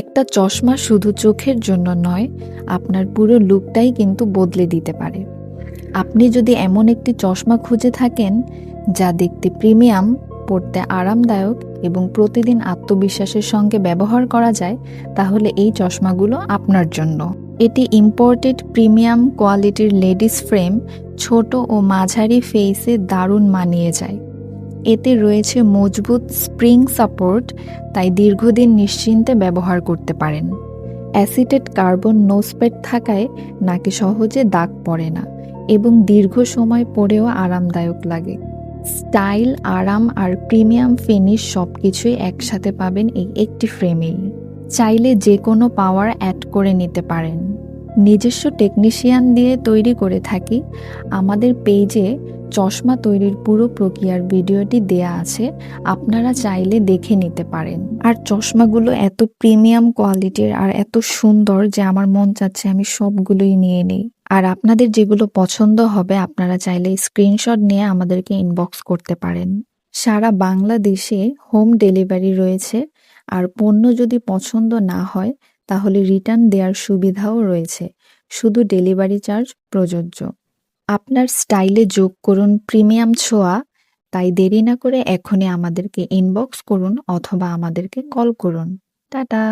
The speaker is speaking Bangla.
একটা চশমা শুধু চোখের জন্য নয়, আপনার পুরো লুকটাই কিন্তু বদলে দিতে পারে। আপনি যদি এমন একটি চশমা খুঁজে থাকেন যা দেখতে প্রিমিয়াম, পড়তে আরামদায়ক এবং প্রতিদিন আত্মবিশ্বাসের সঙ্গে ব্যবহার করা যায়, তাহলে এই চশমাগুলো আপনার জন্য। এটি ইম্পোর্টেড প্রিমিয়াম কোয়ালিটির লেডিস ফ্রেম, ছোট ও মাঝারি ফেইসে দারুণ মানিয়ে যায়। এতে রয়েছে মজবুত স্প্রিং সাপোর্ট, তাই দীর্ঘদিন নিশ্চিন্তে ব্যবহার করতে পারেন। অ্যাসিটেড কার্বন নোজপ্যাড থাকায় নাকে সহজে দাগ পড়ে না এবং দীর্ঘ সময় পরেও আরামদায়ক লাগে। স্টাইল, আরাম আর প্রিমিয়াম ফিনিশ সবকিছুই একসাথে পাবেন এই একটি ফ্রেমেই। চাইলে যে কোনো পাওয়ার অ্যাড করে নিতে পারেন। নিজস্ব টেকনিশিয়ান দিয়ে তৈরি করে থাকি। আমাদের পেজে চশমা তৈরির পুরো প্রক্রিয়ার ভিডিওটি দেয়া আছে, আপনারা চাইলে দেখে নিতে পারেন। আর চশমাগুলো এত প্রিমিয়াম কোয়ালিটির আর এত সুন্দর যে আমার মন চাচ্ছে আমি সবগুলোই নিয়ে নিই। আর আপনাদের যেগুলো পছন্দ হবে আপনারা চাইলে স্ক্রিনশট নিয়ে আমাদেরকে ইনবক্স করতে পারেন। সারা বাংলাদেশে হোম ডেলিভারি রয়েছে, আর পণ্য যদি পছন্দ না হয় তাহলে রিটার্ন দেওয়ার সুবিধাও রয়েছে, শুধু ডেলিভারি চার্জ প্রযোজ্য। আপনার স্টাইলে যোগ করুন প্রিমিয়াম ছোঁয়া, তাই দেরি না করে এখনই আমাদেরকে ইনবক্স করুন অথবা আমাদেরকে কল করুন। টাটা।